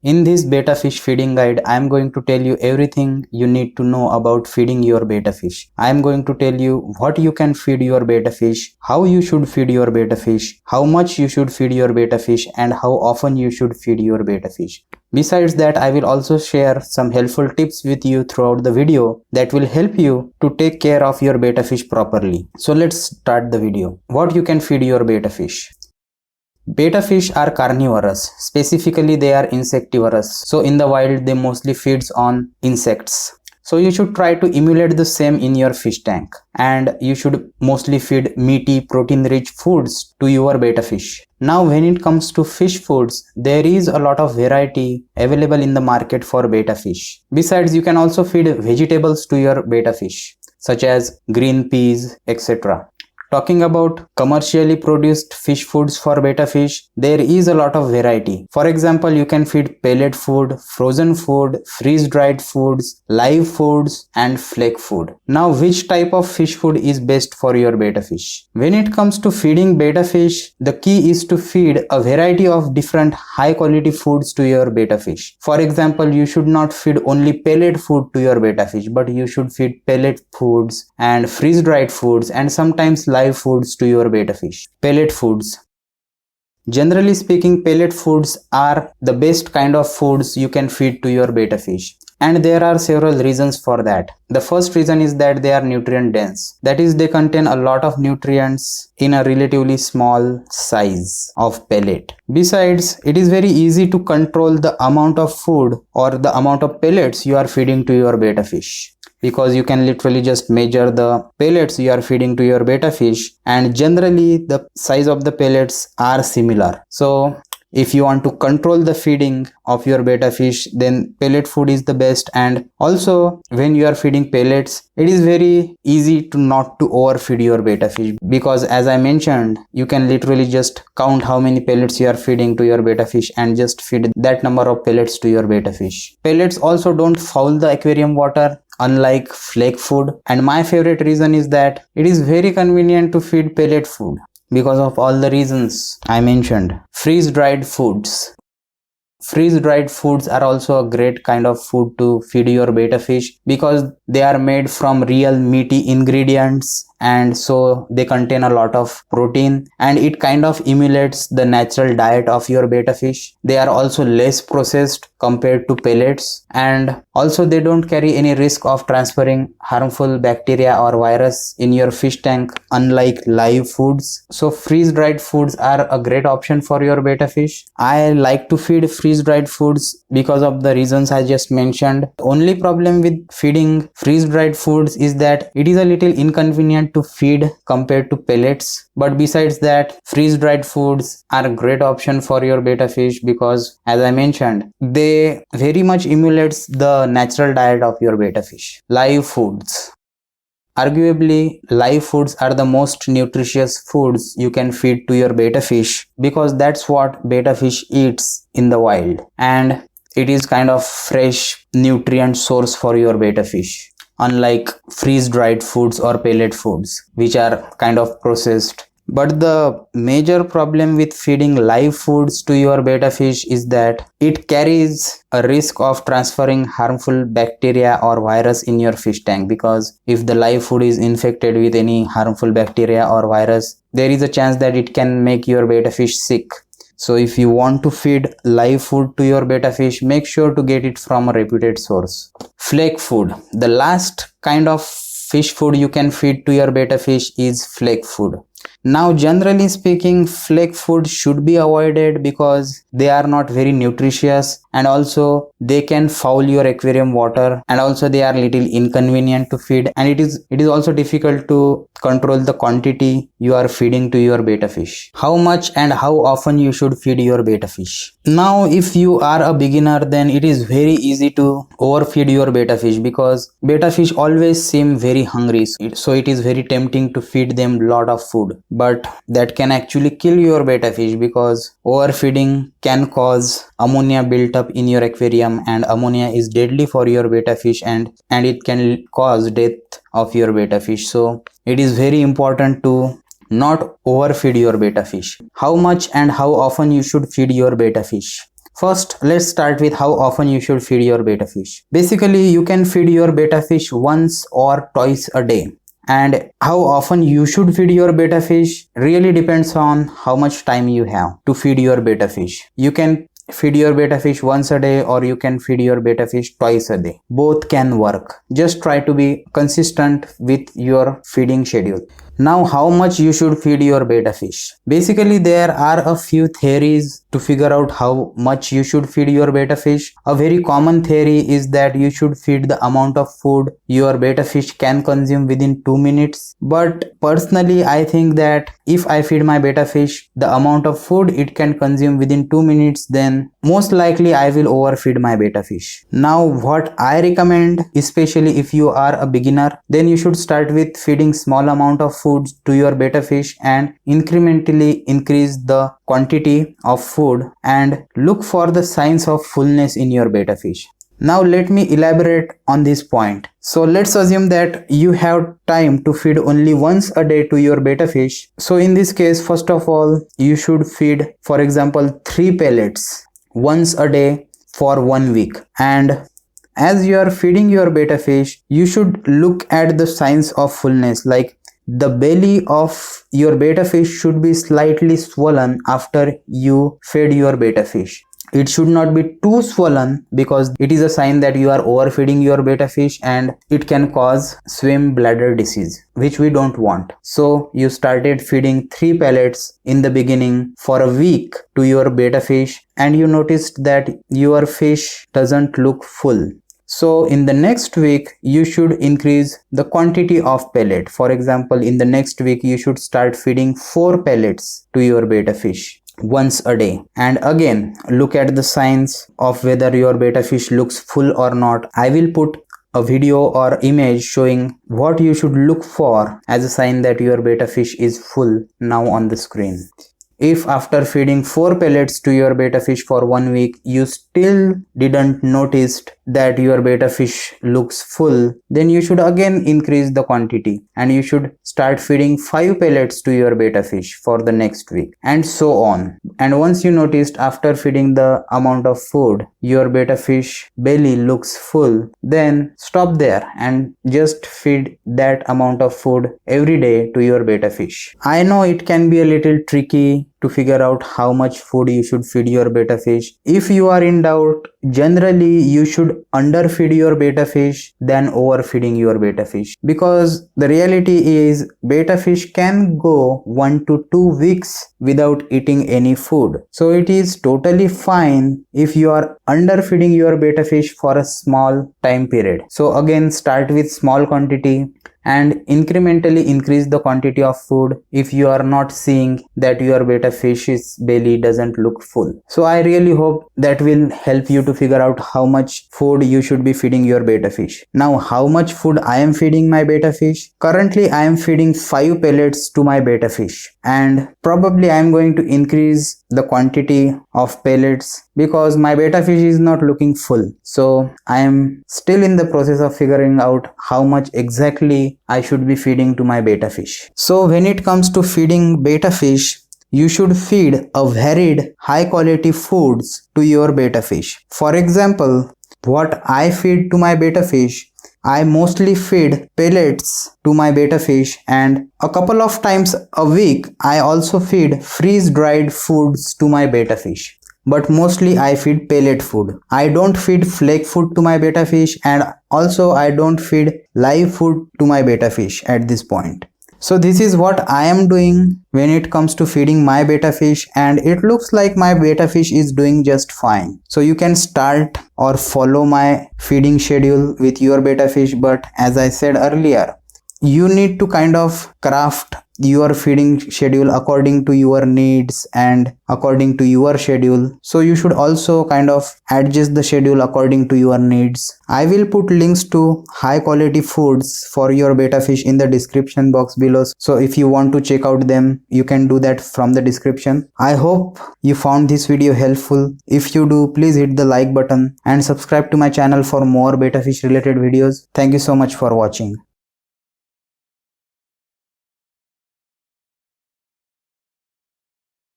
In this betta fish feeding guide, I am going to tell you everything you need to know about feeding your betta fish. I am going to tell you what you can feed your betta fish, how you should feed your betta fish, how much you should feed your betta fish, and how often you should feed your betta fish. Besides that, I will also share some helpful tips with you throughout the video that will help you to take care of your betta fish properly. So let's start the video. What you can feed your betta fish. Betta fish are carnivorous, specifically they are insectivorous. So in the wild they mostly feeds on insects. So you should try to emulate the same in your fish tank, and you should mostly feed meaty, protein rich foods to your betta fish. Now when it comes to fish foods, there is a lot of variety available in the market for betta fish. Besides, you can also feed vegetables to your betta fish, such as green peas, etc. Talking about commercially produced fish foods for betta fish, there is a lot of variety. For example, you can feed pellet food, frozen food, freeze-dried foods, live foods, and flake food. Now, which type of fish food is best for your betta fish? When it comes to feeding betta fish, the key is to feed a variety of different high-quality foods to your betta fish. For example, you should not feed only pellet food to your betta fish, but you should feed pellet foods and freeze-dried foods and sometimes live foods to your betta fish. Pellet foods. Generally speaking, pellet foods are the best kind of foods you can feed to your betta fish. And there are several reasons for that. The first reason is that they are nutrient dense. That is, they contain a lot of nutrients in a relatively small size of pellet. Besides, it is very easy to control the amount of food or the amount of pellets you are feeding to your betta fish, because you can literally just measure the pellets you are feeding to your betta fish, and generally the size of the pellets are similar. So if you want to control the feeding of your betta fish, then pellet food is the best. And also when you are feeding pellets, it is very easy to not to overfeed your betta fish, because as I mentioned, you can literally just count how many pellets you are feeding to your betta fish and just feed that number of pellets to your betta fish. Pellets also don't foul the aquarium water, unlike flake food. And my favorite reason is that it is very convenient to feed pellet food because of all the reasons I mentioned. Freeze-dried foods. Freeze-dried foods are also a great kind of food to feed your betta fish, because they are made from real meaty ingredients, and so they contain a lot of protein, and it kind of emulates the natural diet of your betta fish. They are also less processed compared to pellets, and also they don't carry any risk of transferring harmful bacteria or virus in your fish tank, unlike live foods. So freeze-dried foods are a great option for your betta fish. I like to feed freeze-dried foods because of the reasons I just mentioned. The only problem with feeding freeze-dried foods is that it is a little inconvenient to feed compared to pellets. But besides that, freeze-dried foods are a great option for your betta fish, because as I mentioned, they very much emulates the natural diet of your betta fish. Live foods. Arguably, live foods are the most nutritious foods you can feed to your betta fish, because that's what betta fish eats in the wild, and it is kind of fresh nutrient source for your betta fish, unlike freeze-dried foods or pellet foods, which are kind of processed. But the major problem with feeding live foods to your betta fish is that it carries a risk of transferring harmful bacteria or virus in your fish tank, because if the live food is infected with any harmful bacteria or virus, there is a chance that it can make your betta fish sick. So if you want to feed live food to your betta fish, make sure to get it from a reputed source. Flake food. The last kind of fish food you can feed to your betta fish is flake food. Now, generally speaking, flake food should be avoided because they are not very nutritious, and also they can foul your aquarium water, and also they are little inconvenient to feed, and it is also difficult to control the quantity you are feeding to your betta fish. How much and how often you should feed your betta fish? Now, if you are a beginner, then it is very easy to overfeed your betta fish, because betta fish always seem very hungry, so it is very tempting to feed them lot of food. But that can actually kill your betta fish, because overfeeding can cause ammonia built up in your aquarium, and ammonia is deadly for your betta fish, and it can cause death of your betta fish. So it is very important to not overfeed your betta fish. How much and how often you should feed your betta fish? First, let's start with how often you should feed your betta fish. Basically, you can feed your betta fish once or twice a day. And how often you should feed your betta fish really depends on how much time you have to feed your betta fish. You can feed your betta fish once a day, or you can feed your betta fish twice a day. Both can work. Just try to be consistent with your feeding schedule. Now, how much you should feed your betta fish? Basically, there are a few theories to figure out how much you should feed your betta fish. A very common theory is that you should feed the amount of food your betta fish can consume within 2 minutes. But personally, I think that if I feed my betta fish the amount of food it can consume within 2 minutes, then most likely I will overfeed my betta fish. Now, what I recommend, especially if you are a beginner, then you should start with feeding small amount of food to your betta fish and incrementally increase the quantity of food and look for the signs of fullness in your betta fish. Now let me elaborate on this point. So let's assume that you have time to feed only once a day to your betta fish. So in this case, first of all, you should feed, for example, 3 pellets once a day for 1 week. And as you are feeding your betta fish, you should look at the signs of fullness, like the belly of your betta fish should be slightly swollen after you fed your betta fish. It should not be too swollen because it is a sign that you are overfeeding your betta fish and it can cause swim bladder disease, which we don't want. So you started feeding 3 pellets in the beginning for a week to your betta fish and you noticed that your fish doesn't look full. So in the next week, you should increase the quantity of pellet. For example, in the next week, you should start feeding 4 pellets to your betta fish once a day. And again, look at the signs of whether your betta fish looks full or not. I will put a video or image showing what you should look for as a sign that your betta fish is full now on the screen. If after feeding 4 pellets to your betta fish for 1 week, you still didn't notice that your betta fish looks full, then you should again increase the quantity and you should start feeding 5 pellets to your betta fish for the next week and so on. And once you noticed after feeding the amount of food, your betta fish belly looks full, then stop there and just feed that amount of food every day to your betta fish. I know it can be a little tricky to figure out how much food you should feed your betta fish. If you are in doubt, generally you should underfeed your betta fish than overfeeding your betta fish, because the reality is betta fish can go 1 to 2 weeks without eating any food. So it is totally fine if you are underfeeding your betta fish for a small time period. So again, start with small quantity and incrementally increase the quantity of food if you are not seeing that your betta fish's belly doesn't look full. So I really hope that will help you to figure out how much food you should be feeding your betta fish. Now, how much food I am feeding my betta fish? Currently I am feeding 5 pellets to my betta fish, and probably I am going to increase the quantity of pellets because my betta fish is not looking full. So I am still in the process of figuring out how much exactly I should be feeding to my betta fish. So when it comes to feeding betta fish, you should feed a varied high quality foods to your betta fish. For example, what I feed to my betta fish, I mostly feed pellets to my betta fish, and a couple of times a week I also feed freeze-dried foods to my betta fish. But mostly I feed pellet food. I don't feed flake food to my betta fish, and also I don't feed live food to my betta fish at this point. So this is what I am doing when it comes to feeding my betta fish, and it looks like my betta fish is doing just fine. So you can start or follow my feeding schedule with your betta fish, but as I said earlier, you need to kind of craft your feeding schedule according to your needs and according to your schedule. So you should also kind of adjust the schedule according to your needs. I will put links to high quality foods for your betta fish in the description box below. So if you want to check out them, you can do that from the description. I hope you found this video helpful. If you do, please hit the like button and subscribe to my channel for more betta fish related videos. Thank you so much for watching.